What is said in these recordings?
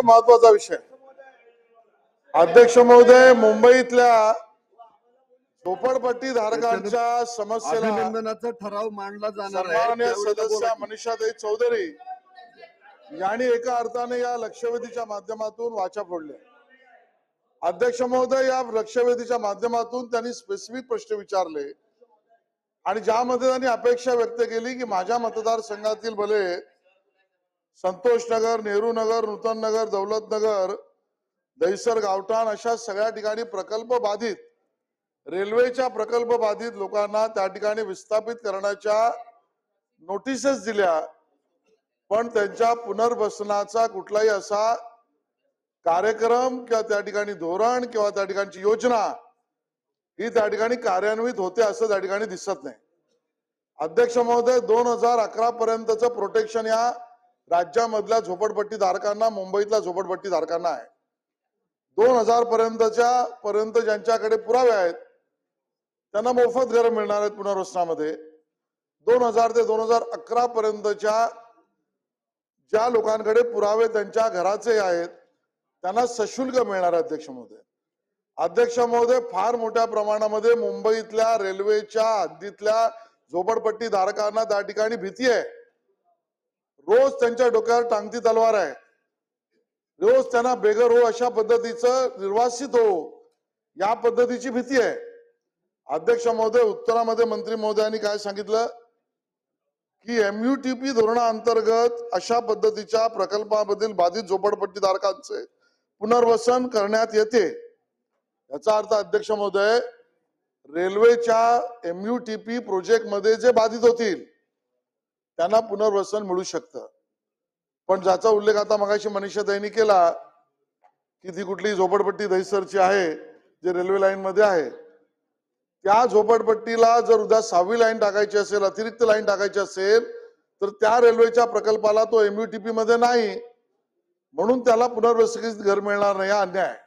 महत्वाचा विषय. अध्यक्ष महोदय, मुंबईतल्या झोपडपट्टी धारकांच्या समस्येला अभिनंदनाचा ठराव मांडला जाणार आहे. सन्माननीय सदस्य मनीषाताई चौधरी यांनी एका अर्थाने या लक्षवेधीच्या माध्यमातून वाचा फोडली. अध्यक्ष महोदय, या लक्षवेधीच्या माध्यमातून त्यांनी स्पेसिफिक प्रश्न विचारले आणि ज्यामध्ये त्यांनी अपेक्षा व्यक्त केली की माझ्या मतदारसंघातील भले संतोष नगर, नेहरू नगर, नूतन नगर, दौलत नगर, दहिसर, गावठाण अशा सगळ्या ठिकाणी प्रकल्प बाधित, रेल्वेच्या प्रकल्प बाधित लोकांना त्या ठिकाणी विस्थापित करण्याच्या नोटिसेस दिल्या, पण त्यांच्या पुनर्वसनाचा कुठलाही असा कार्यक्रम किंवा त्या ठिकाणी धोरण किंवा त्या ठिकाणची योजना ही त्या ठिकाणी कार्यान्वित होते असं त्या ठिकाणी दिसत नाही. अध्यक्ष महोदय, 2011 पर्यंतचं प्रोटेक्शन या राज्यामधल्या झोपडपट्टी धारकांना, मुंबईतल्या झोपडपट्टी धारकांना आहे. 2000 पर्यंत ज्यांच्याकडे पुरावे आहेत त्यांना मोफत घर मिळणार आहेत पुनर्वसनामध्ये. 2000 ते 2011 पर्यंतच्या ज्या लोकांकडे पुरावे त्यांच्या घराचे आहेत त्यांना सशुल्क मिळणार आहे. अध्यक्ष महोदय, फार मोठ्या प्रमाणामध्ये मुंबईतल्या रेल्वेच्या हद्दीतल्या झोपडपट्टी धारकांना त्या ठिकाणी भीती आहे. रोज त्यांच्या डोक्यावर टांगती तलवार आहे. रोज त्यांना बेघर हो, अशा पद्धतीचं निर्वासित हो, या पद्धतीची भीती आहे. अध्यक्ष महोदय, उत्तरामध्ये मंत्री महोदयांनी काय सांगितलं की MUTP धोरणाअंतर्गत अशा पद्धतीच्या प्रकल्पामधील बाधित झोपडपट्टी धारकांचे पुनर्वसन करण्यात येते. याचा अर्थ अध्यक्ष महोदय, रेल्वेच्या MUTP प्रोजेक्ट मध्ये जे बाधित होतील त्यांना पुनर्वसन मिळू शकतं. पण ज्याचा उल्लेख आता मगाशी मनीषाताईंनी केला की ती कुठली झोपडपट्टी दहिसरची आहे जे रेल्वे लाईन मध्ये आहे, त्या झोपडपट्टीला जर उद्या 6वी लाईन टाकायची असेल, अतिरिक्त लाईन टाकायची असेल, तर त्या रेल्वेच्या प्रकल्पाला तो MUTP मध्ये नाही, म्हणून त्याला पुनर्वसनीत घर मिळणार नाही, हा अन्याय आहे.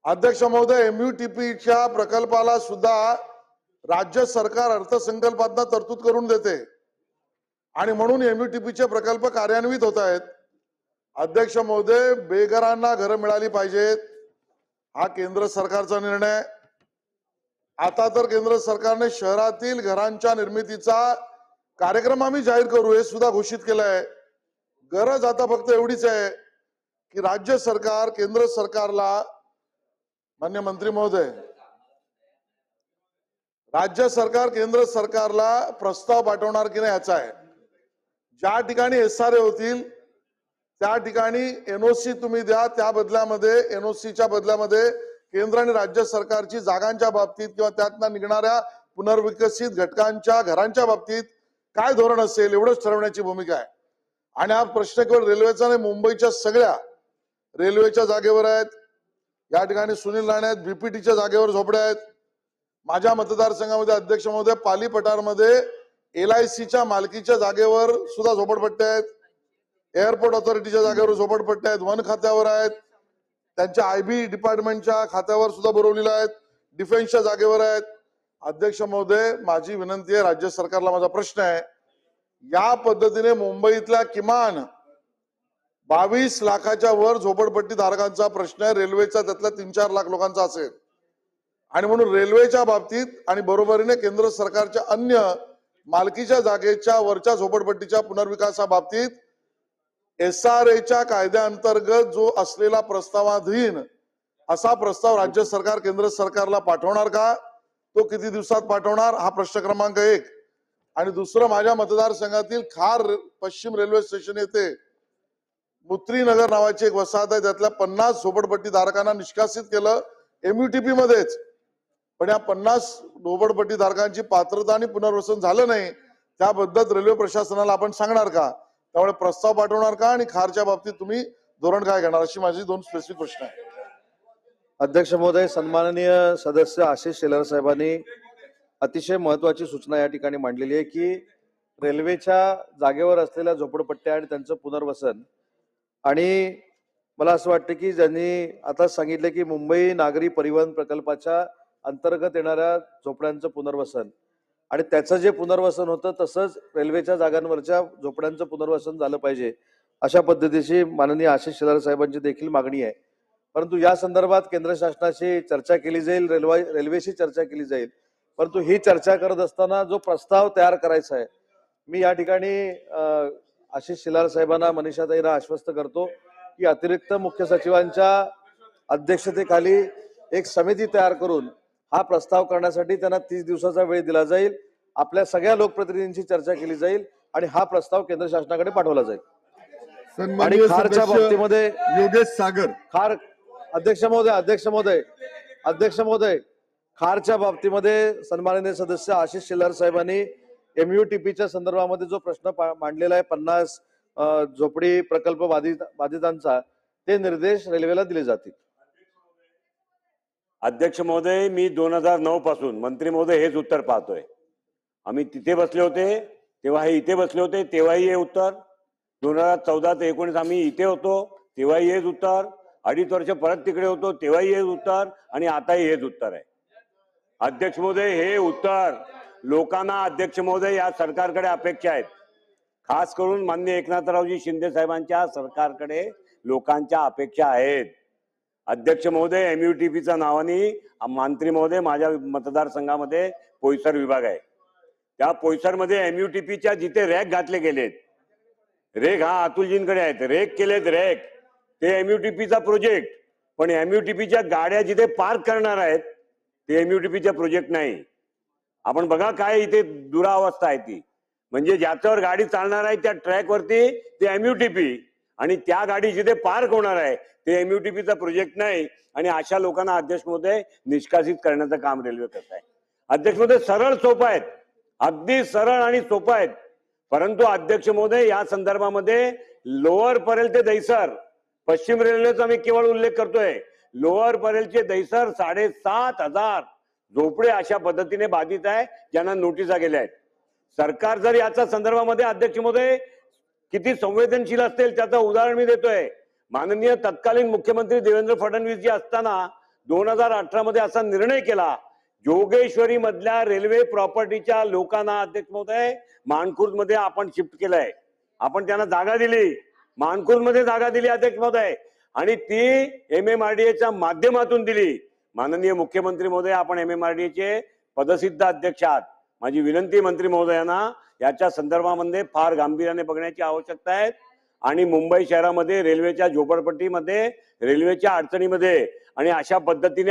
अध्यक्ष महोदय, MUTPच्या प्रकल्पाला सुद्धा राज्य सरकार अर्थसंकल्पात तरतूद करून देते आणि म्हणून MUTPचे प्रकल्प कार्यान्वित होत आहेत. अध्यक्ष महोदय, बेघरांना घरं मिळाली पाहिजेत, हा केंद्र सरकारचा निर्णय. आता तर केंद्र सरकारने शहरातील घरांच्या निर्मितीचा कार्यक्रम आम्ही जाहीर करू हे सुद्धा घोषित केलंय. गरज आता फक्त एवढीच आहे की राज्य सरकार केंद्र सरकारला, मान्य मंत्री महोदय, राज्य सरकार केंद्र सरकारला प्रस्ताव पाठवणार की नाही याचा आहे. ज्या ठिकाणी SRA होतील त्या ठिकाणी NOC तुम्ही द्या, त्या बदल्यामध्ये NOCच्या बदल्यामध्ये केंद्र आणि राज्य सरकारची जागांच्या बाबतीत किंवा त्यातनं निघणाऱ्या पुनर्विकसित घटकांच्या घरांच्या बाबतीत काय धोरण असेल एवढंच ठरवण्याची भूमिका आहे. आणि हा प्रश्न केवळ रेल्वेचा नाही, मुंबईच्या सगळ्या रेल्वेच्या जागेवर आहेत. या ठिकाणी सुनील राणे आहेत, BPTच्या जागेवर झोपड्या आहेत. माझ्या मतदारसंघामध्ये अध्यक्ष महोदय, पाली पठारमध्ये LICच्या मालकीच्या जागेवर सुद्धा झोपडपट्ट्या आहेत. एअरपोर्ट ऑथॉरिटीच्या जागेवर झोपडपट्ट्या आहेत. वन खात्यावर आहेत, त्यांच्या IB डिपार्टमेंटच्या खात्यावर सुद्धा पुरवलेल्या आहेत. डिफेन्सच्या जागेवर आहेत. अध्यक्ष महोदय, माझी विनंती आहे, राज्य सरकारला माझा प्रश्न आहे, या पद्धतीने मुंबईतल्या किमान 22 लाखाच्या वर झोपडपट्टी धारकांचा प्रश्न आहे. रेल्वेचा त्यातल्या 3-4 लाख लोकांचा असेल आणि म्हणून रेल्वेच्या बाबतीत आणि बरोबरीने केंद्र सरकारच्या अन्य मालकीच्या जागेच्या वरच्या झोपडपट्टीच्या पुनर्विकासाबाबतीत SRAच्या कायद्याअंतर्गत जो असलेला प्रस्तावाधीन असा प्रस्ताव राज्य सरकार केंद्र सरकारला पाठवणार का? तो किती दिवसात पाठवणार? हा प्रश्न क्रमांक 1. आणि दुसरं, माझ्या मतदारसंघातील खार पश्चिम रेल्वे स्टेशन येथे मुत्री नगर नावाची एक वसाहत आहे, त्यातल्या 50 झोपडपट्टी धारकांना निष्कासित केलं MUTP मध्येच. पण या 50 झोपडपट्टी धारकांची पात्रता आणि पुनर्वसन झालं नाही, त्याबद्दल रेल्वे प्रशासनाला आपण सांगणार का? त्यामुळे प्रस्ताव पाठवणार का आणि खारच्या बाबतीत तुम्ही धोरण काय घेणार, अशी माझी 2 स्पेसिफिक प्रश्न आहेत. अध्यक्ष महोदय, सन्माननीय सदस्य आशिष शेलार साहेबांनी अतिशय महत्वाची सूचना या ठिकाणी मांडलेली आहे की रेल्वेच्या जागेवर असलेल्या झोपडपट्ट्या आणि त्यांचं पुनर्वसन. आणि मला असं वाटतं की ज्यांनी आता सांगितलं की मुंबई नागरी परिवहन प्रकल्पाच्या अंतर्गत येणाऱ्या झोपड्यांचं पुनर्वसन आणि त्याचं जे पुनर्वसन होतं तसंच रेल्वेच्या जागांवरच्या झोपड्यांचं पुनर्वसन झालं पाहिजे अशा पद्धतीची माननीय आशिष शेलार साहेबांची देखील मागणी आहे. परंतु या संदर्भात केंद्र शासनाशी चर्चा केली जाईल, रेल्वेशी चर्चा केली जाईल. परंतु ही चर्चा करत असताना जो प्रस्ताव तयार करायचा आहे, मी या ठिकाणी आशिष शेलार साहेबांना, मनीषाताईंना आश्वस्त करतो की अतिरिक्त मुख्य सचिवांच्या अध्यक्षतेखाली एक समिती तयार करून हा प्रस्ताव करण्यासाठी त्यांना 30 दिवसाचा वेळ दिला जाईल. आपल्या सगळ्या लोकप्रतिनिधींची चर्चा केली जाईल आणि हा प्रस्ताव केंद्र शासनाकडे पाठवला जाईल. आणि सन्माननीय खारच्या सदस्य बाबतीमध्ये योगेश सागर. खार अध्यक्ष महोदय खारच्या बाबतीमध्ये सन्माननीय सदस्य आशिष शेलार साहेबांनी MUTPच्या संदर्भामध्ये जो प्रश्न मांडलेला आहे 50 झोपडी प्रकल्प बाधितांचा, ते निर्देश रेल्वेला दिले जातील. अध्यक्ष महोदय, मी 2009 पासून मंत्री महोदय हेच उत्तर पाहतोय. आम्ही तिथे बसले होते तेव्हा हे इथे बसले होते, तेव्हाही हे उत्तर. 2014 ते 19 आम्ही इथे होतो तेव्हाही हेच उत्तर. 2.5 वर्ष परत तिकडे होतो तेव्हाही हेच उत्तर आणि आताही हेच उत्तर आहे. अध्यक्ष महोदय, हे उत्तर लोकांना, अध्यक्ष महोदय, या सरकारकडे अपेक्षा आहेत. खास करून माननीय एकनाथरावजी शिंदे साहेबांच्या सरकारकडे लोकांच्या अपेक्षा आहेत. अध्यक्ष महोदय, MUTPच्या नावाने मंत्री महोदय, माझ्या मतदारसंघामध्ये पोईसर विभाग आहे. त्या पोईसरमध्ये MUTPच्या जिथे रॅक घातले गेलेत, रेक हा अतुलजींकडे आहेत, रेक केलेत रॅक, ते MUTPचा प्रोजेक्ट. पण MUTPच्या गाड्या जिथे पार्क करणार आहेत ते MUTPचा प्रोजेक्ट नाही. आपण बघा काय इथे दुरावस्था आहे ती. म्हणजे ज्याच्यावर गाडी चालणार आहे त्या ट्रॅकवरती ते MUTP, आणि त्या गाडी जिथे पार्क होणार आहे ते MUTPचा प्रोजेक्ट नाही. आणि अशा लोकांना अध्यक्ष महोदय निष्कासित करण्याचं काम रेल्वे करत आहे. अध्यक्ष महोदय, सरळ सोपं आहेत, अगदी सरळ आणि सोपं आहेत. परंतु अध्यक्ष महोदय, या संदर्भामध्ये लोअर परेल ते दहिसर, पश्चिम रेल्वेचा मी केवळ उल्लेख करतोय, लोअर परेलचे दहिसर 7,500 झोपडे अशा पद्धतीने बाधित आहे, ज्यांना नोटिसा गेल्या आहेत. सरकार जर याच्या संदर्भामध्ये, अध्यक्ष महोदय, किती संवेदनशील असतील त्याचं उदाहरण मी देतोय. माननीय तत्कालीन मुख्यमंत्री देवेंद्र फडणवीस जी असताना 2018 मध्ये असा निर्णय केला, जोगेश्वरी मधल्या रेल्वे प्रॉपर्टीच्या लोकांना, अध्यक्ष महोदय, मानखुर्द मध्ये आपण शिफ्ट केलंय. आपण त्यांना जागा दिली, मानखुर्द मध्ये जागा दिली अध्यक्ष महोदय, आणि ती MMRDAच्या माध्यमातून दिली. माननीय मुख्यमंत्री महोदय, आपण MMRDAचे पदसिद्ध अध्यक्ष आहात. माझी विनंती मंत्री महोदयांना याच्या संदर्भामध्ये फार गांभीर्याने बघण्याची आवश्यकता आहे. आणि मुंबई शहरामध्ये रेल्वेच्या झोपडपट्टीमध्ये, रेल्वेच्या अडचणीमध्ये, आणि अशा पद्धतीने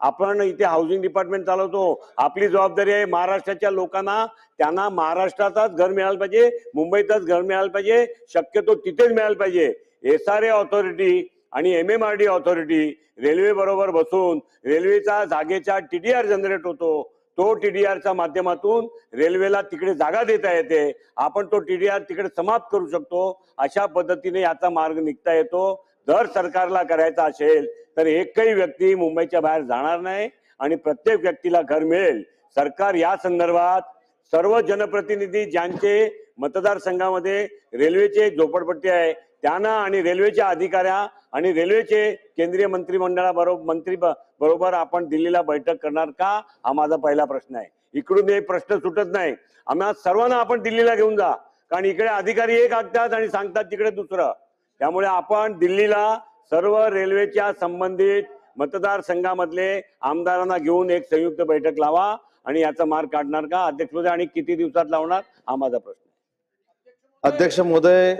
आपण इथे हाऊसिंग डिपार्टमेंट चालवतो, आपली जबाबदारी आहे महाराष्ट्राच्या लोकांना, त्यांना महाराष्ट्रातच घर मिळालं पाहिजे, मुंबईतच घर मिळालं पाहिजे, शक्यतो तिथेच मिळालं पाहिजे. SRA ऑथॉरिटी आणि MMRDA ऑथॉरिटी रेल्वे बरोबर बसून रेल्वेचा जागेचा TDR जनरेट होतो, तो TDRच्या माध्यमातून रेल्वेला तिकडे जागा देता येते, आपण तो TDR तिकडे समाप्त करू शकतो. अशा पद्धतीने याचा मार्ग निघता येतो. जर सरकारला करायचा असेल तर एकही व्यक्ती मुंबईच्या बाहेर जाणार नाही आणि प्रत्येक व्यक्तीला घर मिळेल. सरकार या संदर्भात सर्व जनप्रतिनिधी ज्यांचे मतदारसंघामध्ये रेल्वेचे झोपडपट्टी आहे त्यांना, आणि रेल्वेच्या अधिकाऱ्या आणि रेल्वेचे केंद्रीय मंत्रीबरोबर आपण दिल्लीला बैठक करणार का, हा माझा पहिला प्रश्न आहे. इकडून एक प्रश्न सुटत नाही, आम्हा सर्वांना आपण दिल्लीला घेऊन जा, कारण इकडे अधिकारी एक ऐकतात आणि सांगतात तिकडे दुसरं. त्यामुळे आपण दिल्लीला सर्व रेल्वेच्या संबंधित मतदारसंघामधले आमदारांना घेऊन एक संयुक्त बैठक लावा आणि याचा मार्ग काढणार का अध्यक्ष महोदय, आणि किती दिवसात लावणार, हा माझा प्रश्न आहे. अध्यक्ष महोदय,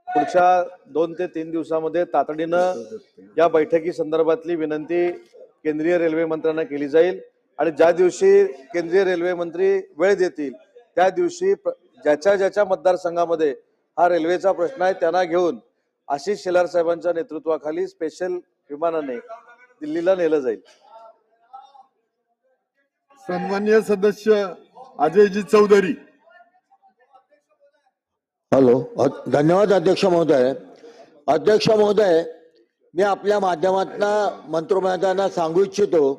पुढच्या 2 ते 3 दिवसामध्ये तातडीनं या बैठकी संदर्भातली विनंती केंद्रीय रेल्वे मंत्र्यांना केली जाईल. आणि ज्या दिवशी केंद्रीय रेल्वे मंत्री वेळ देतील त्या दिवशी ज्याच्या मतदारसंघामध्ये हा रेल्वेचा प्रश्न आहे त्यांना घेऊन आशिष शेलार साहेबांच्या नेतृत्वाखाली स्पेशल विमानाने दिल्लीला नेलं जाईल. सन्माननीय सदस्य अजयजी चौधरी. हॅलो, धन्यवाद अध्यक्ष महोदय. अध्यक्ष महोदय, मी आपल्या माध्यमातून मंत्रिमंडळांना सांगू इच्छितो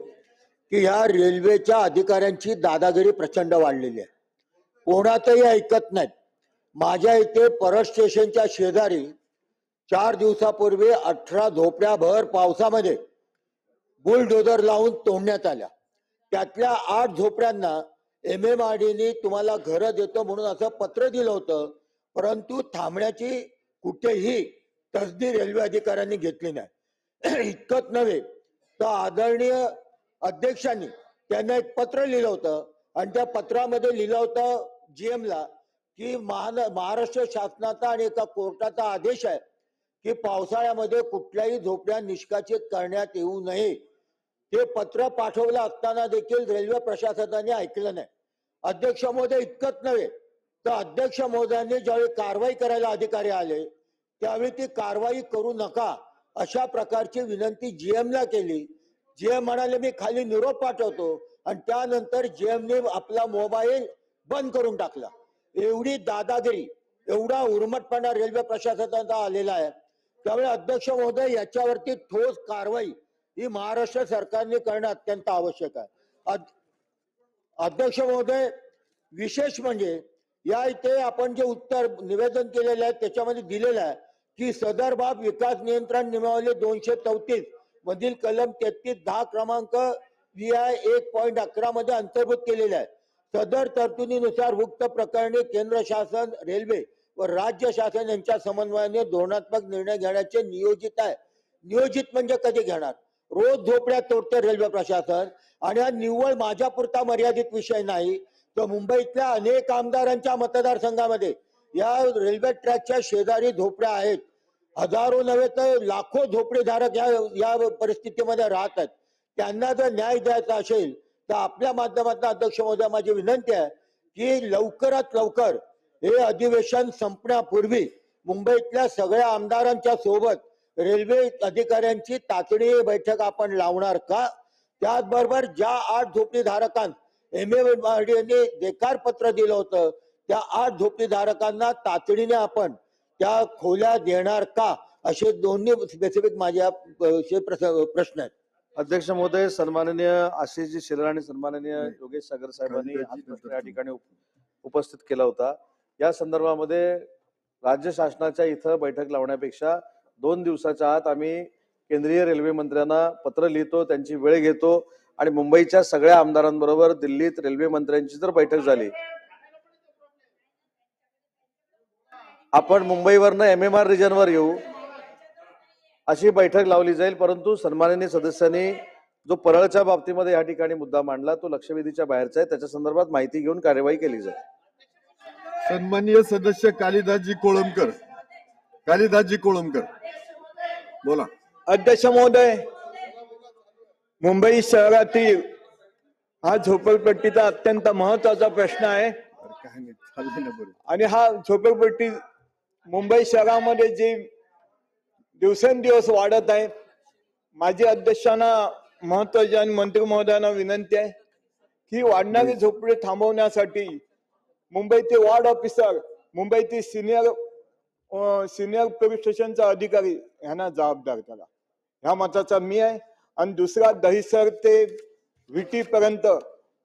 की ह्या रेल्वेच्या अधिकाऱ्यांची दादागिरी प्रचंड वाढलेली आहे, कोणातही ऐकत नाहीत. माझ्या इथे परळ स्टेशनच्या शेजारी 4 दिवसापूर्वी 18 झोपड्या भर पावसामध्ये बुलडोझर लावून तोडण्यात आल्या. त्यातल्या 8 झोपड्यांना MMRDAने तुम्हाला घरं देतो म्हणून असं पत्र दिलं होतं, परंतु थांबण्याची कुठेही तसदी रेल्वे अधिकाऱ्यांनी घेतली नाही. इतकंच नव्हे तर आदरणीय अध्यक्षांनी त्यांना एक पत्र लिहिलं होतं आणि त्या पत्रामध्ये लिहिलं होतं जीएमला की महाराष्ट्र शासनाचा आणि एका कोर्टाचा आदेश आहे की पावसाळ्यामध्ये कुठल्याही झोपड्या निष्कासित करण्यात येऊ नये. ते पत्र पाठवलं असताना देखील रेल्वे प्रशासनाने ऐकलं नाही. अध्यक्ष महोदय इतकंच नव्हे तर अध्यक्ष महोदयांनी ज्यावेळी कारवाई करायला अधिकारी आले त्यावेळी ती कारवाई करू नका अशा प्रकारची विनंती जीएमला केली. जीएम म्हणाले मी खाली निरोप पाठवतो आणि त्यानंतर जीएमने आपला मोबाईल बंद करून टाकला. एवढी दादागिरी, एवढा उर्मटपणा रेल्वे प्रशासनाचा आलेला आहे. त्यामुळे अध्यक्ष महोदय याच्यावरती ठोस कारवाई ही महाराष्ट्र सरकारने करणं अत्यंत आवश्यक आहे. अध्यक्ष महोदय, विशेष म्हणजे या इथे आपण जे उत्तर निवेदन केलेलं आहे त्याच्यामध्ये दिलेलं आहे की सदर बाब विकास नियंत्रण नियमावली 234 मधील कलम 33-10 क्रमांक VI 1.11 मध्ये अंतर्भूत केलेले आहे. सदर तरतुदीनुसार उक्त प्रकरणी केंद्र शासन, रेल्वे व राज्य शासन यांच्या समन्वयाने धोरणात्मक निर्णय घेण्याचे नियोजित आहे. नियोजित म्हणजे कधी घेणार? रोज झोपड्या तोडते रेल्वे प्रशासन आणि हा निव्वळ माझ्यापुरता मर्यादित विषय नाही तर मुंबईतल्या अनेक आमदारांच्या मतदारसंघामध्ये या रेल्वे ट्रॅकच्या शेजारी झोपड्या आहेत. हजारो नव्हे तर लाखो झोपडीधारक या परिस्थितीमध्ये राहत आहेत. त्यांना जर न्याय द्यायचा असेल तर आपल्या माध्यमातून अध्यक्ष महोदय माझी विनंती आहे की लवकरात लवकर हे अधिवेशन संपण्यापूर्वी मुंबईतल्या सगळ्या आमदारांच्या सोबत रेल्वे अधिकाऱ्यांची तातडी बैठक आपण लावणार का? त्याचबरोबर ज्या 8 झोपडीधारकांना MMRDA देकार पत्र दिलं होतं त्या 8 झोपडीधारकांना तातडीने आपण त्या खोल्या देणार का? असे दोन्ही स्पेसिफिक माझ्या प्रश्न आहेत. अध्यक्ष महोदय, सन्माननीय आशिषजी शेलार आणि सन्माननीय योगेश सागर साहेबांनी हा प्रश्न या ठिकाणी उपस्थित केला होता. या संदर्भामध्ये राज्य शासनाच्या इथं बैठक लावण्यापेक्षा 2 दिवसाच्या आत आम्ही केंद्रीय रेल्वे मंत्र्यांना पत्र लिहितो, त्यांची वेळ घेतो आणि मुंबईच्या सगळ्या आमदारांबरोबर दिल्लीत रेल्वे मंत्र्यांची जर बैठक झाली, आपण मुंबईवरनं MMR रिजनवर येऊ अशी बैठक लावली जाईल. परंतु सन्माननीय सदस्यांनी जो परळच्या बाबतीमध्ये या ठिकाणी मुद्दा मांडला तो लक्षवेधीच्या बाहेरचा आहे, त्याच्या संदर्भात माहिती घेऊन कार्यवाही केली जाईल. सन्माननीय सदस्य कालिदासजी कोळंबकर बोला. अध्यक्ष महोदय, मुंबई शहरातील हा झोपडपट्टीचा अत्यंत महत्वाचा प्रश्न आहे आणि हा झोपडपट्टी मुंबई शहरामध्ये जी दिवसेंदिवस वाढत आहे. माझी अध्यक्षांना महत्वाची आणि मंत्री महोदयांना विनंती आहे की वाढणारी झोपडी थांबवण्यासाठी मुंबईचे वार्ड ऑफिसर, मुंबईतील सिनियर पोलीस स्टेशनचा अधिकारी यांना जबाबदार करा, ह्या मताचा मी आहे. आणि दुसरा, दहिसर ते विटी पर्यंत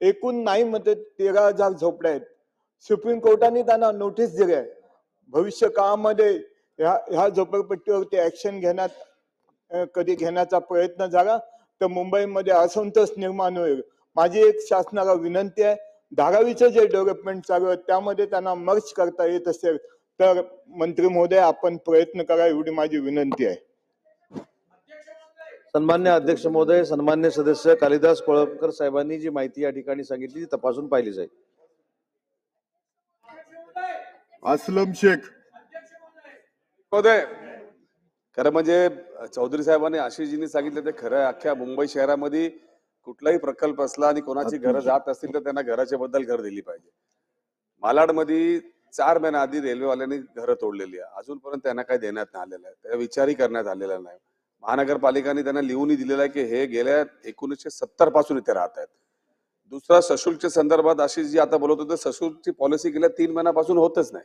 एकूण नाही मध्ये 13,000 झोपड्या आहेत. सुप्रीम कोर्टाने त्यांना नोटीस दिली आहे. भविष्य काळामध्ये ह्या झोपडपट्टीवरती ऍक्शन कधी घेण्याचा प्रयत्न झाला तर मुंबईमध्ये असंतोष निर्माण होईल. माझी एक शासनाला विनंती आहे, धारावीचं जे डेव्हलपमेंट चालू आहे त्यामध्ये त्यांना मर्ज करता येत असेल तर मंत्री महोदय आपण प्रयत्न करा, एवढी माझी विनंती आहे. सन्मान्य अध्यक्ष महोदय, सन्मान्य सदस्य कालिदास कोळंबकर साहेबांनी जी माहिती या ठिकाणी सांगितली ती तपासून पाहिली जाईल. असलम शेख महोदय, खरं म्हणजे चौधरी साहेबांनी आशिषजींनी सांगितलं ते खरं आहे. अख्ख्या मुंबई शहरामध्ये कुठलाही प्रकल्प असला आणि कोणाची घरं जात असतील तर त्यांना घराच्या बद्दल घर दिली पाहिजे. मालाडमध्ये 4 महिन्या आधी रेल्वेवाल्यांनी घरं तोडलेली आहे, अजूनपर्यंत त्यांना काही देण्यात नाही आलेलं आहे, त्या विचारही करण्यात आलेला नाही. महानगरपालिकांनी त्यांना लिहूनही दिलेलं आहे की हे गेल्या 1970 पासून इथे राहत आहेत. दुसरा, सशुल्कच्या संदर्भात आशिषजी आता बोलत होते, सशुल्कची पॉलिसी गेल्या 3 महिन्यापासून होतच नाही.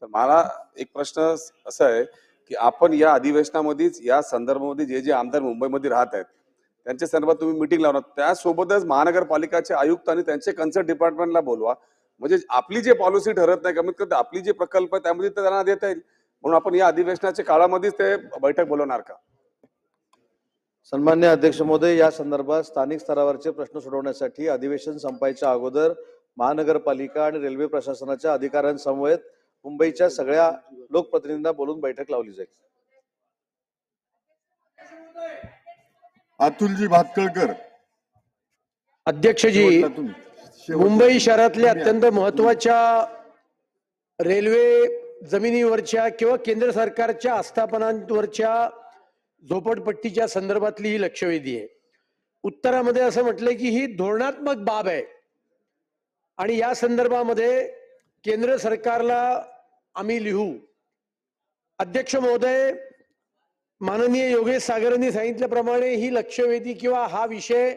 तर मला एक प्रश्न असा आहे की आपण या अधिवेशनामध्येच या संदर्भामध्ये जे आमदार मुंबईमध्ये राहत आहेत त्यांच्या संदर्भात तुम्ही मिटिंग लावणार, त्यासोबतच महानगरपालिकाचे आयुक्त आणि त्यांचे कन्सर्न डिपार्टमेंटला बोलवा, म्हणजे आपली जे पॉलिसी ठरत नाही कमीत कमी आपली जे प्रकल्प आहे त्यामध्ये त्यांना देता येईल. म्हणून आपण या अधिवेशनाच्या काळामध्येच ते बैठक बोलवणार का? सन्मान्य अध्यक्ष महोदय, या संदर्भात स्थानिक स्तरावरचे प्रश्न सोडवण्यासाठी अधिवेशन संपायच्या अगोदर महानगरपालिका आणि रेल्वे प्रशासनाच्या अधिकाऱ्यांसमवेत मुंबईच्या सगळ्या लोकप्रतिनिधींना बोलून बैठक लावली जाईल. अतुलजी भातखळकर. अध्यक्षजी, शेवटला तुम्ही. शेवटला मुंबई तुम्ही. शहरातल्या अत्यंत महत्वाच्या रेल्वे जमिनीवरच्या किंवा केंद्र सरकारच्या आस्थापनांवरच्या झोपडपट्टीच्या संदर्भातली ही लक्षवेधी आहे. उत्तरामध्ये असं म्हटलंय की ही धोरणात्मक बाब आहे आणि या संदर्भामध्ये केंद्र सरकारला आम्ही लिहू. अध्यक्ष महोदय, माननीय योगेश सागरांनी सांगितल्याप्रमाणे ही लक्षवेधी किंवा हा विषय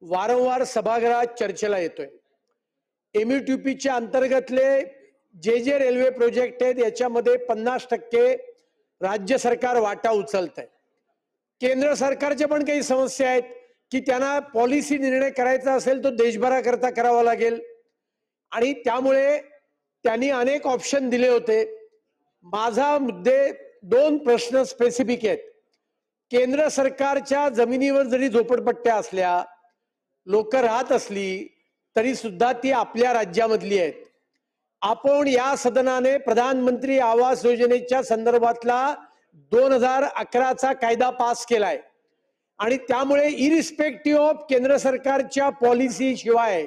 वारंवार सभागृहात चर्चेला येतोय. एमयूटीपीच्या अंतर्गतले जे रेल्वे प्रोजेक्ट आहेत याच्यामध्ये 50% राज्य सरकार वाटा उचलत आहे. केंद्र सरकारच्या पण काही समस्या आहेत की त्यांना पॉलिसी निर्णय करायचा असेल तो देशभराकरता करावा लागेल आणि त्यामुळे त्यांनी अनेक ऑप्शन दिले होते. माझा मुद्दे 2 प्रश्न स्पेसिफिक आहेत. केंद्र सरकारच्या जमिनीवर जरी झोपडपट्ट्या असल्या, लोक राहत असली तरी सुद्धा ती आपल्या राज्यामधली आहेत. आपण या सदनाने प्रधानमंत्री आवास योजनेच्या संदर्भातला 2011चा कायदा पास केलाय आणि त्यामुळे इरिस्पेक्टिव्ह ऑफ केंद्र सरकारच्या पॉलिसी शिवाय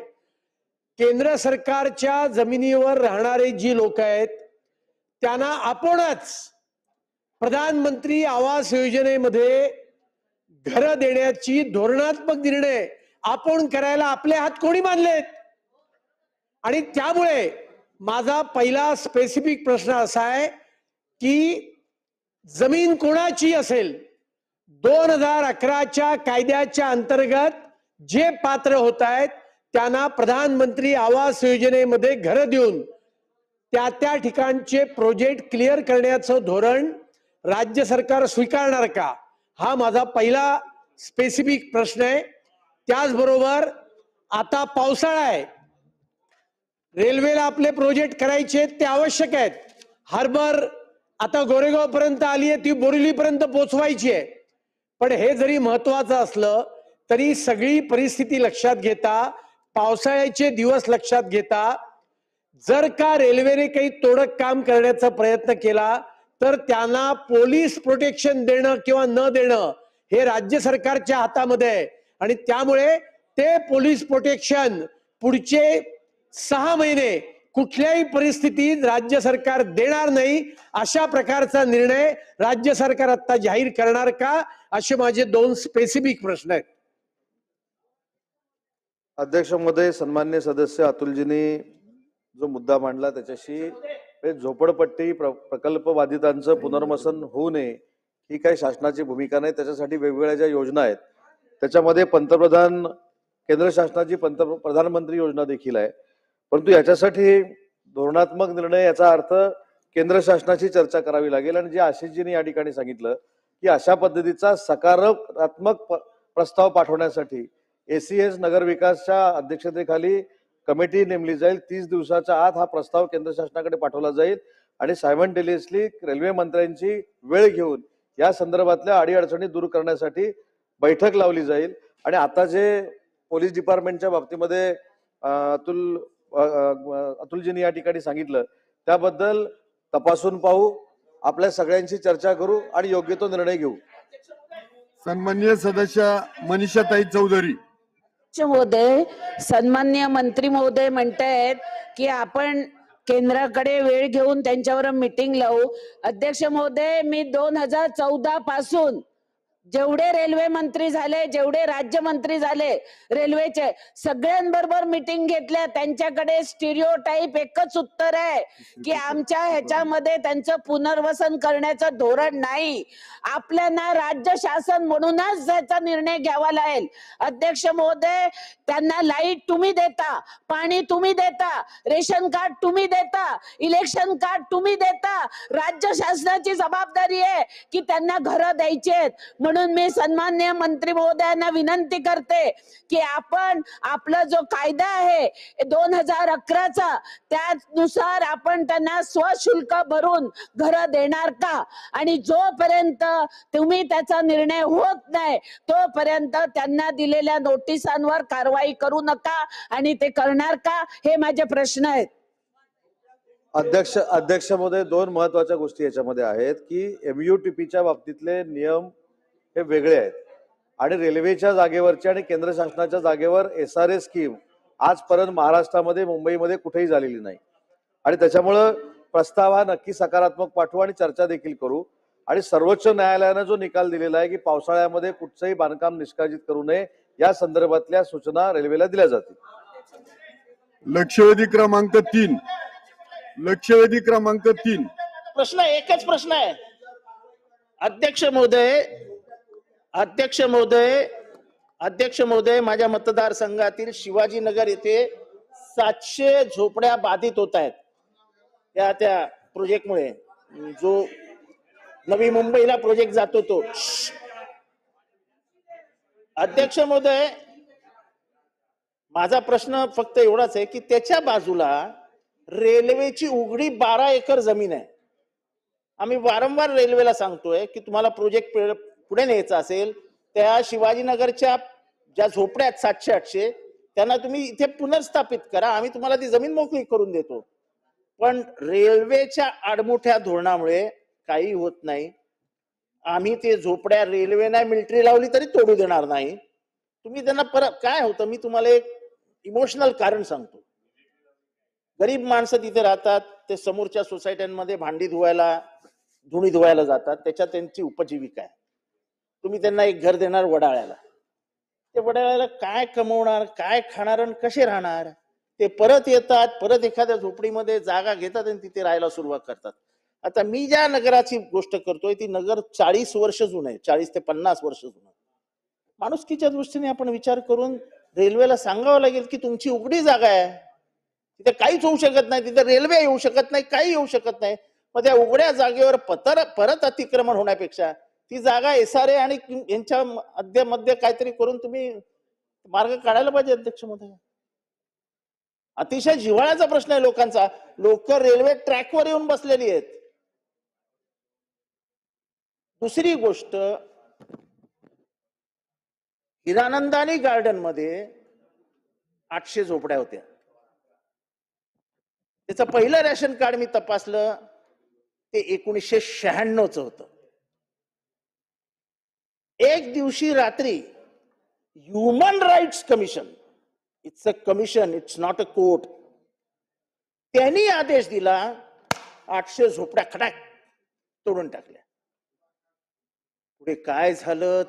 केंद्र सरकारच्या जमिनीवर राहणारे जी लोक आहेत त्यांना आपणच प्रधानमंत्री आवास योजनेमध्ये घर देण्याची धोरणात्मक निर्णय आपण करायला आपले हात कोणी बांधलेत. आणि त्यामुळे माझा पहिला स्पेसिफिक प्रश्न असा आहे की जमीन कोणाची असेल, 2011च्या कायद्याच्या अंतर्गत जे पात्र होत आहेत त्यांना प्रधानमंत्री आवास योजनेमध्ये घर देऊन त्या ठिकाणचे प्रोजेक्ट क्लिअर करण्याचं धोरण राज्य सरकार स्वीकारणार का, हा माझा पहिला स्पेसिफिक प्रश्न आहे. त्याचबरोबर आता पावसाळा आहे, रेल्वेला आपले प्रोजेक्ट करायचे ते आवश्यक आहेत. हार्बर आता गोरेगाव पर्यंत आली आहे, ती बोरिवली पर्यंत पोहोचवायची आहे. पण हे जरी महत्वाचं असलं तरी सगळी परिस्थिती लक्षात घेता, पावसाळ्याचे दिवस लक्षात घेता, जर का रेल्वेने काही तोडक काम करण्याचा प्रयत्न केला तर त्यांना पोलीस प्रोटेक्शन देणं किंवा न देणं हे राज्य सरकारच्या हातामध्ये आहे. आणि त्यामुळे ते पोलीस प्रोटेक्शन पुढचे 6 महिने कुठल्याही परिस्थितीत राज्य सरकार देणार नाही, अशा प्रकारचा निर्णय राज्य सरकार आता जाहीर करणार का, असे माझे 2 स्पेसिफिक प्रश्न आहेत. अध्यक्ष महोदय, सन्मान्य सदस्य अतुलजींनी जो मुद्दा मांडला त्याच्याशी झोपडपट्टी प्रकल्प बाधितांचं पुनर्वसन होऊ नये ही काही शासनाची भूमिका नाही. त्याच्यासाठी वेगवेगळ्या ज्या योजना आहेत त्याच्यामध्ये केंद्र शासनाची प्रधानमंत्री योजना देखील आहे. परंतु याच्यासाठी धोरणात्मक निर्णय, याचा अर्थ केंद्र शासनाची चर्चा करावी लागेल. आणि जे आशिषजींनी या ठिकाणी सांगितलं की अशा पद्धतीचा सकारात्मक प्रस्ताव पाठवण्यासाठी एसीएस नगर विकासच्या अध्यक्षतेखाली कमिटी नेमली जाईल. 30 दिवसाच्या आत हा प्रस्ताव केंद्र शासनाकडे पाठवला जाईल आणि सायमल्टेनियसली रेल्वे मंत्र्यांची वेळ घेऊन या संदर्भातल्या अडीअडचणी दूर करण्यासाठी बैठक लावली जाईल. आणि आता जे पोलीस डिपार्टमेंटच्या बाबतीमध्ये अतुलजींनी या ठिकाणी सांगितलं त्याबद्दल तपासून पाहू, आपल्या सगळ्यांची चर्चा करू आणि योग्य तो निर्णय घेऊ. सन्माननीय सदस्य मनीषाताई चौधरी. महोदय, सन्मान्य मंत्री महोदय म्हणतायत की आपण केंद्राकडे वेळ घेऊन त्यांच्यावर मीटिंग लावू. अध्यक्ष महोदय, मी 2014 पासून जेवढे रेल्वे मंत्री झाले, जेवढे राज्यमंत्री झाले रेल्वेचे, सगळ्यांबरोबर मीटिंग घेतल्या. त्यांच्याकडे स्टिरिओटाईप एकच उत्तर आहे की आमच्या ह्याच्यामध्ये त्यांचं पुनर्वसन करण्याचं धोरण नाही. आपल्याला राज्य शासन म्हणूनच त्याचा निर्णय घ्यावा लागेल. अध्यक्ष महोदय, त्यांना लाईट तुम्ही देता, पाणी तुम्ही देता, रेशन कार्ड तुम्ही देता, इलेक्शन कार्ड तुम्ही देता. राज्य शासनाची जबाबदारी आहे की त्यांना घरं द्यायची आहेत. म्हणून मी सन्मान्य मंत्री महोदयांना विनंती करते की आपण आपला जो कायदा आहे 2011चा त्यानुसार आपण त्यांना स्वशुल्क भरून घर देणार का, आणि जोपर्यंत तुम्ही त्याचा निर्णय होत नाही तोपर्यंत त्यांना दिलेल्या नोटिसांवर कारवाई करू नका आणि ते करणार का, हे माझे प्रश्न आहेत. अध्यक्ष महोदय, दोन महत्वाच्या गोष्टी याच्यामध्ये आहेत की MUTPच्या बाबतीतले नियम हे वेगळे आहेत आणि रेल्वेच्या जागेवरच्या आणि केंद्र शासनाच्या जागेवर SRA स्कीम आजपर्यंत महाराष्ट्रामध्ये मुंबईमध्ये कुठेही झालेली नाही आणि त्याच्यामुळं प्रस्ताव हा नक्की सकारात्मक पाठवू आणि चर्चा देखील करू आणि सर्वोच्च न्यायालयानं जो निकाल दिलेला आहे की पावसाळ्यामध्ये कुठचंही बांधकाम निष्काळजित करू नये या संदर्भातल्या सूचना रेल्वेला दिल्या जातील. लक्षवेधी क्रमांक 3. लक्षवेधी क्रमांक 3. प्रश्न एकच प्रश्न आहे. अध्यक्ष महोदय, माझ्या मतदारसंघातील शिवाजीनगर येथे 700 झोपड्या बाधित होत आहेत त्या प्रोजेक्टमुळे. जो नवी मुंबईला प्रोजेक्ट जातो तो. अध्यक्ष महोदय, माझा प्रश्न फक्त एवढाच आहे की त्याच्या बाजूला रेल्वेची उघडी 12 एकर जमीन आहे. आम्ही वारंवार रेल्वेला सांगतोय की तुम्हाला प्रोजेक्ट पुढे न्यायचा असेल त्या शिवाजीनगरच्या ज्या झोपड्या आहेत 700-800 त्यांना तुम्ही इथे पुनर्स्थापित करा, आम्ही तुम्हाला ती जमीन मोकळी करून देतो. पण रेल्वेच्या आडमुठ्या धोरणामुळे काही होत नाही. आम्ही ते झोपड्या रेल्वे नाही मिलिटरी लावली तरी तोडू देणार नाही. तुम्ही त्यांना परत काय होतं, मी तुम्हाला एक इमोशनल कारण सांगतो. गरीब माणसं तिथे राहतात, ते समोरच्या सोसायट्यांमध्ये धुणी धुवायला जातात, त्याच्यात त्यांची उपजीविका आहे. तुम्ही त्यांना एक घर देणार वडाळ्याला, ते वडाळ्याला काय कमवणार, काय खाणार आणि कसे राहणार? ते परत येतात, परत एखाद्या झोपडीमध्ये जागा घेतात आणि तिथे राहायला सुरुवात करतात. आता मी ज्या नगराची गोष्ट करतोय ती नगर 40 वर्ष जुनं आहे, 40 ते 50 वर्ष जुनं. माणुसकीच्या दृष्टीने आपण विचार करून रेल्वेला सांगावं लागेल की तुमची उघडी जागा आहे, तिथे काहीच होऊ शकत नाही, तिथे रेल्वे येऊ शकत नाही, काही येऊ शकत नाही. मग त्या उघड्या जागेवर परत अतिक्रमण होण्यापेक्षा ती जागा SRA आणि यांच्या मध्ये काहीतरी करून तुम्ही मार्ग काढायला पाहिजे. अध्यक्ष महोदय, अतिशय जिव्हाळ्याचा प्रश्न आहे लोकांचा. लोक रेल्वे ट्रॅकवर येऊन बसलेली आहेत. दुसरी गोष्ट, हिरानंदानी गार्डन मध्ये 800 झोपड्या होत्या. त्याचं पहिलं रेशन कार्ड मी तपासलं ते 1996चं होतं. एक दिवशी रात्री human rights commission, it's a commission, it's not a court, त्यांनी आदेश दिला 800 झोपड्या खटाक तोडून टाकल्या. पुढे काय झालं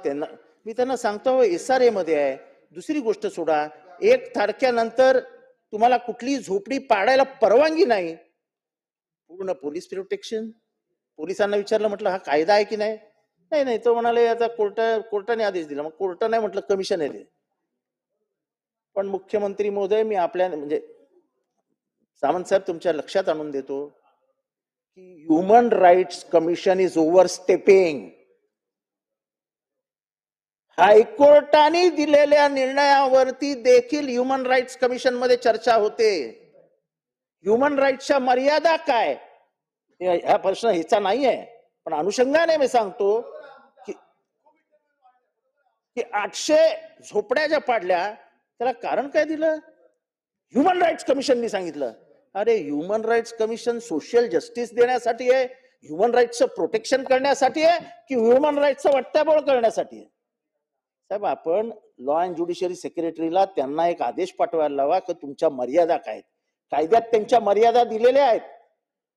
मी त्यांना सांगतो SRA मध्ये आहे. दुसरी गोष्ट सोडा, 1 तारखेनंतर तुम्हाला कुठली झोपडी पाडायला परवानगी नाही. पूर्ण पोलीस प्रोटेक्शन. पोलिसांना विचारलं, म्हटलं हा कायदा आहे की नाही? नाही, तो म्हणाले आता कोर्टाने आदेश दिला. मग कोर्ट नाही म्हटलं, कमिशन आहे ते. पण मुख्यमंत्री महोदय, मी म्हणजे सामंत साहेब तुमच्या लक्षात आणून देतो की ह्युमन राईट्स कमिशन इज ओव्हरस्टेपिंग. हायकोर्टाने दिलेल्या निर्णयावरती देखील ह्युमन राईट्स कमिशन मध्ये चर्चा होते. ह्युमन राईट्सच्या मर्यादा काय, हा प्रश्न ह्याचा नाही आहे, पण अनुषंगाने मी सांगतो की 800 झोपड्या ज्या पाडल्या त्याला कारण काय दिलं? ह्युमन राईट्स कमिशननी सांगितलं. अरे human rights commission social justice देण्यासाठी आहे, ह्युमन राईट्सचं प्रोटेक्शन करण्यासाठी आहे की ह्युमन राईट्सचं वट्ट्याबोळ करण्यासाठी आहे? साहेब, आपण लॉ अँड ज्युडिशरी सेक्रेटरीला त्यांना एक आदेश पाठवायला लावा की तुमच्या मर्यादा काय आहेत. कायद्यात त्यांच्या मर्यादा दिलेल्या आहेत.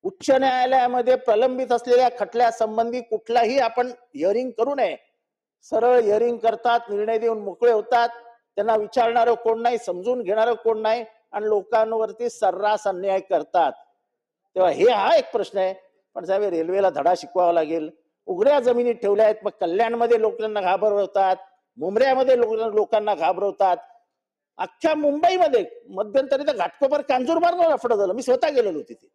उच्च न्यायालयामध्ये प्रलंबित असलेल्या खटल्यासंबंधी कुठलाही आपण हिअरिंग करू नये. सरळ हिअरिंग करतात, निर्णय देऊन मोकळे होतात. त्यांना विचारणारं कोण नाही, समजून घेणारं कोण नाही आणि लोकांवरती सर्रास अन्याय करतात. तेव्हा हा एक प्रश्न आहे. पण साहेब, रेल्वेला धडा शिकवावा लागेल. उघड्या जमिनीत ठेवल्या आहेत, मग कल्याणमध्ये लोकांना घाबरवतात, मुंबऱ्यामध्ये लोकांना घाबरवतात. अख्ख्या मुंबईमध्ये मध्यंतरी तर घाटकोपर कांजूरमार्ग लफडं झालं. मी स्वतः गेलेलो तिथे.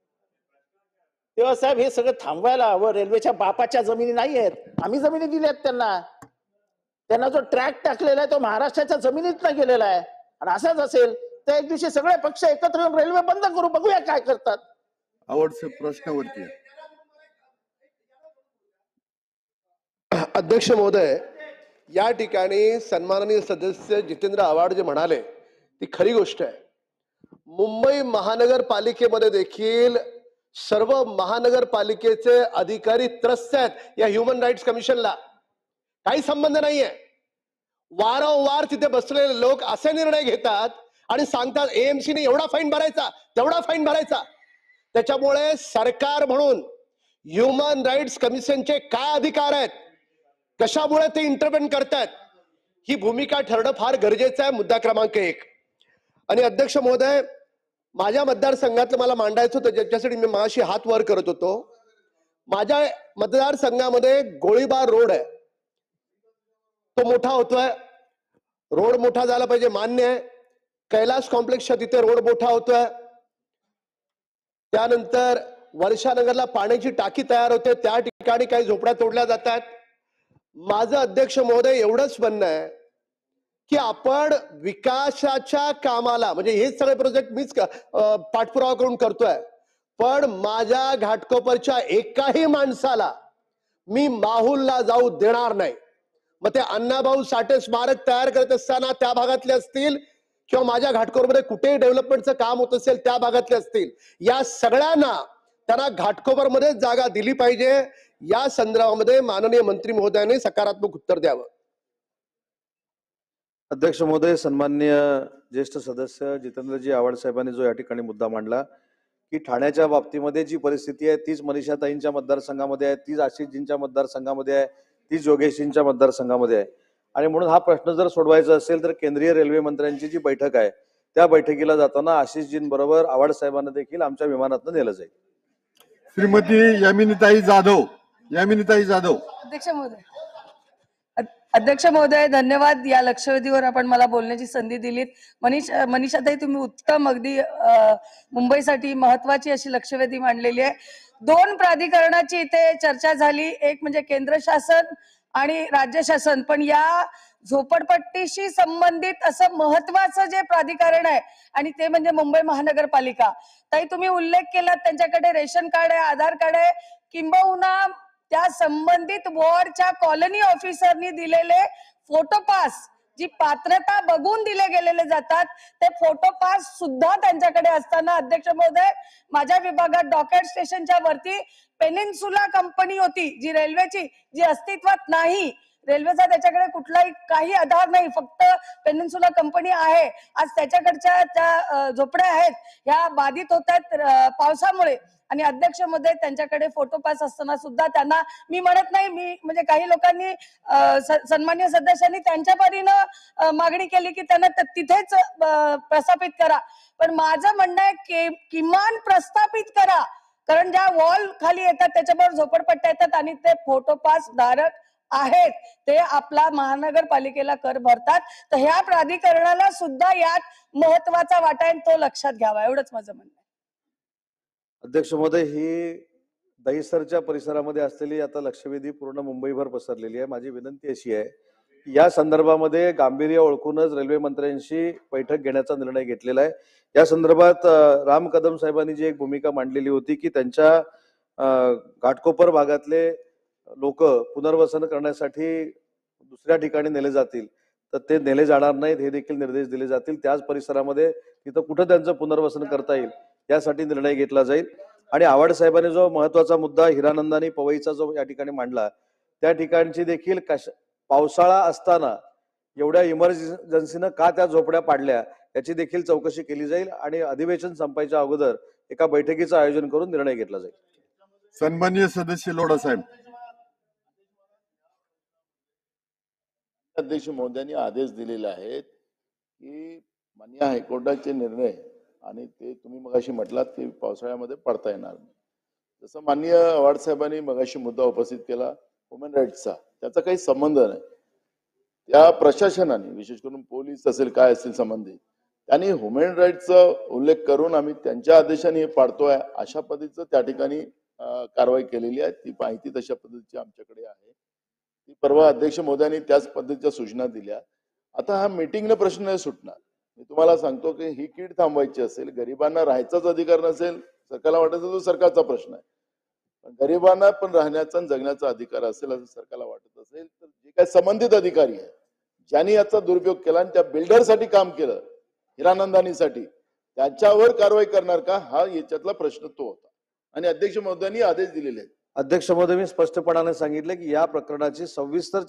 तेव्हा साहेब, हे सगळं थांबवायला हवं. रेल्वेच्या बापाच्या जमिनी नाही आहेत, आम्ही जमिनी दिल्या आहेत त्यांना. त्यांना जो ट्रॅक टाकलेला आहे तो महाराष्ट्राच्या जमिनीतनं गेलेला आहे. आणि असंच असेल तर एक दिवशी सगळे पक्ष एकत्र येऊन रेल्वे बंद करू, बघूया काय करतात. आवडते प्रश्नावरती. अध्यक्ष महोदय, या ठिकाणी सन्माननीय सदस्य जितेंद्र आव्हाड जे म्हणाले ती खरी गोष्ट आहे. मुंबई महानगरपालिकेमध्ये देखील सर्व महानगरपालिकेचे अधिकारी त्रस्त आहेत या ह्युमन राईट्स कमिशनला. काही संबंध नाहीये. वारंवार तिथे बसलेले लोक असे निर्णय घेतात आणि सांगतात AMC ने एवढा फाईन भरायचा, तेवढा फाईन भरायचा. त्याच्यामुळे सरकार म्हणून ह्युमन राईट्स कमिशनचे काय अधिकार आहेत, कशामुळे ते इंटरव्हेन करतात, ही भूमिका ठरणं फार गरजेचं आहे. मुद्दा क्रमांक 1. आणि अध्यक्ष महोदय, माझ्या मतदारसंघातलं मला मांडायचं होतं, ज्याच्यासाठी मी मागाशी हात वर करत होतो. माझ्या मतदारसंघामध्ये गोळीबार रोड आहे, तो मोठा होतोय. रोड मोठा झाला पाहिजे, मान्य आहे. कैलास कॉम्प्लेक्सच्या तिथे रोड मोठा होतोय. त्यानंतर वर्षानगरला पाण्याची टाकी तयार होते, त्या ठिकाणी काही झोपड्या तोडल्या जातात. माझं अध्यक्ष महोदय एवढंच म्हणणं आहे की आपण विकासाच्या कामाला, म्हणजे हे सगळे प्रोजेक्ट मीच पाठपुरावा करून करतोय, पण माझ्या घाटकोपरच्या एकाही माणसाला मी माहुलला जाऊ देणार नाही. मग ते अण्णाभाऊ साठे स्मारक तयार करत असताना त्या भागातले असतील किंवा माझ्या घाटकोपरमध्ये कुठेही डेव्हलपमेंटचं काम होत असेल त्या भागातले असतील, या सगळ्यांना त्यांना घाटकोपरमध्ये जागा दिली पाहिजे. या संदर्भामध्ये माननीय मंत्री महोदयांनी सकारात्मक उत्तर द्यावं. अध्यक्ष महोदय, सन्माननीय ज्येष्ठ सदस्य जितेंद्रजी आव्हाड साहेबांनी जो या ठिकाणी मुद्दा मांडला की ठाण्याच्या बाबतीमध्ये जी परिस्थिती आहे तीच मनीषाताईंच्या मतदारसंघामध्ये आहे, तीच आशिषजींच्या मतदारसंघामध्ये आहे, तीच योगेशजींच्या मतदारसंघामध्ये आहे. आणि म्हणून हा प्रश्न जर सोडवायचा असेल तर केंद्रीय रेल्वे मंत्र्यांची जी बैठक आहे त्या बैठकीला जाताना आशिषजींबरोबर आव्हाड साहेबांना देखील आमच्या विमानातून नेलं जाईल. श्रीमती यामिनीताई जाधव. अध्यक्ष महोदय, धन्यवाद. या लक्षवेधीवर आपण मला बोलण्याची संधी दिलीत. मनीषाताई, तुम्ही उत्तम, अगदी मुंबईसाठी महत्वाची अशी लक्षवेधी मांडलेली आहे. 2 प्राधिकरणाची इथे चर्चा झाली, एक म्हणजे केंद्र शासन आणि राज्य शासन. पण या झोपडपट्टीशी संबंधित असं महत्वाचं जे प्राधिकरण आहे आणि ते म्हणजे मुंबई महानगरपालिका. ताई, तुम्ही उल्लेख केला त्यांच्याकडे रेशन कार्ड आहे, आधार कार्ड आहे, किंबहुना त्या संबंधित वॉर्डच्या कॉलनी ऑफिसरनी दिलेले फोटो पास, जी पात्रता बघून दिले गेलेले जातात, ते फोटो पास सुद्धा त्यांच्याकडे असताना, अध्यक्ष महोदय, माझ्या विभागात डॉकेट स्टेशनच्या वरती पेनिन्सुला कंपनी होती जी रेल्वेची, जी अस्तित्वात नाही. रेल्वेचा त्याच्याकडे कुठलाही काही आधार नाही, फक्त पेनिन्सुला कंपनी आहे. आज त्याच्याकडच्या त्या झोपड्या आहेत, ह्या बाधित होत आहेत पावसामुळे. आणि अध्यक्ष मध्ये त्यांच्याकडे फोटो पास असताना सुद्धा त्यांना, मी म्हणत नाही, मी म्हणजे काही लोकांनी सन्मान्य सदस्यांनी त्यांच्या परीनं मागणी केली की त्यांना तिथेच प्रस्थापित करा, पण माझं म्हणणं आहे की किमान प्रस्थापित करा. कारण ज्या वॉल खाली येतात त्याच्याबरोबर झोपडपट्ट्या येतात आणि ते फोटो पास धारक आहेत, ते आपला महानगरपालिकेला कर भरतात. तर ह्या प्राधिकरणाला सुद्धा यात महत्वाचा वाटा आहे, तो लक्षात घ्यावा, एवढंच माझं म्हणणं आहे. अध्यक्ष महोदय, ही दहिसरच्या परिसरामध्ये असलेली आता लक्षवेधी पूर्ण मुंबईभर पसरलेली आहे. माझी विनंती अशी आहे की या संदर्भामध्ये गांभीर्य ओळखूनच रेल्वे मंत्र्यांशी बैठक घेण्याचा निर्णय घेतलेला आहे. या संदर्भात राम कदम साहेबांनी जी एक भूमिका मांडलेली होती की त्यांच्या घाटकोपर भागातले लोक पुनर्वसन करण्यासाठी दुसऱ्या ठिकाणी नेले जातील, तर ते नेले जाणार नाहीत, हे देखील निर्देश दिले जातील. त्याच परिसरामध्ये तिथं कुठं त्यांचं पुनर्वसन करता येईल यासाठी निर्णय घेतला जाईल. आणि आव्हाड साहेबांनी जो महत्वाचा मुद्दा हिरानंदानी पवईचा जो या ठिकाणी मांडला, त्या ठिकाणची देखील पावसाळा असताना एवढ्या इमर्जन्सीनं का त्या झोपड्या पाडल्या याची देखील चौकशी केली जाईल आणि अधिवेशन संपायच्या अगोदर एका बैठकीचं आयोजन करून निर्णय घेतला जाईल. सन्माननीय सदस्य लोढा साहेब. अध्यक्ष महोदयांनी आदेश दिलेले आहेत की माननीय हायकोर्टाचे निर्णय आणि ते तुम्ही मगाशी म्हटलात की पावसाळ्यामध्ये पडता येणार नाही. जसं माननीय आव्हाड साहेबांनी मगाशी मुद्दा उपस्थित केला ह्युमन राईट्सचा, त्याचा काही संबंध नाही. त्या प्रशासनाने, विशेष करून पोलीस असेल काय असेल संबंधित, त्यांनी ह्युमन राईट्सचा उल्लेख करून आम्ही त्यांच्या आदेशाने हे पाडतोय अशा पद्धतीचं त्या ठिकाणी कारवाई केलेली आहे. ती माहिती तशा पद्धतीची आमच्याकडे आहे. ती परवा अध्यक्ष महोदयांनी त्याच पद्धतीच्या सूचना दिल्या. आता हा मीटिंगनं प्रश्न नाही सुटणार. मी तुम्हाला सांगतो की ही कीड थांबवायची असेल, गरिबांना राहायचाच अधिकार नसेल, सरकारला वाटत तो सरकारचा प्रश्न आहे, पण गरिबांना पण राहण्याचा आणि जगण्याचा अधिकार असेल असं सरकारला वाटत असेल तर जे काही संबंधित अधिकारी आहे ज्यांनी याचा दुरुपयोग केला आणि त्या बिल्डरसाठी काम केलं हिरानंदानीसाठी, त्याच्यावर कारवाई करणार का, हा याच्यातला प्रश्न तो होता. आणि अध्यक्ष महोदयांनी आदेश दिलेले आहेत. अध्यक्ष महोदय, मी स्पष्टपणाने सांगितलं की या प्रकरणाची सविस्तर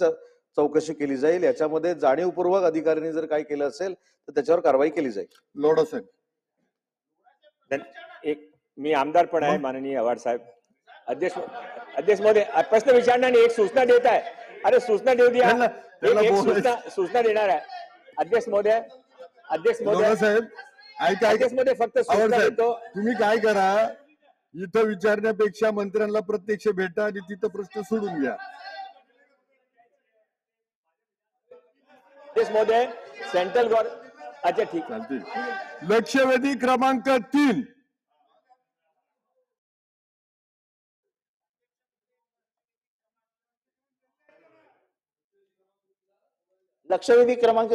चौकशी केली जाईल. याच्यामध्ये जाणीवपूर्वक अधिकाऱ्यांनी जर काही केलं असेल तर त्याच्यावर कारवाई केली जाईल. लोढा साहेब. एक मी आमदार पण आहे माननीय आव्हाड साहेब. अध्यक्ष महोदय प्रश्न विचारणार नाही, एक सूचना देत आहे. अरे सूचना देऊ द्या. सूचना देणार आहे अध्यक्ष महोदय. लोढा साहेब ऐका अध्यक्ष महोदय फक्त सूचना देतो. तुम्ही काय करा, इथं विचारण्यापेक्षा मंत्र्यांना प्रत्यक्ष भेटा आणि तिथं प्रश्न सोडून घ्या. अध्यक्ष महोदय सेंट्रल गव्हर्नमेंट अच्छा ठीक चालते. लक्षवेधी क्रमांक 3. लक्षवेधी क्रमांक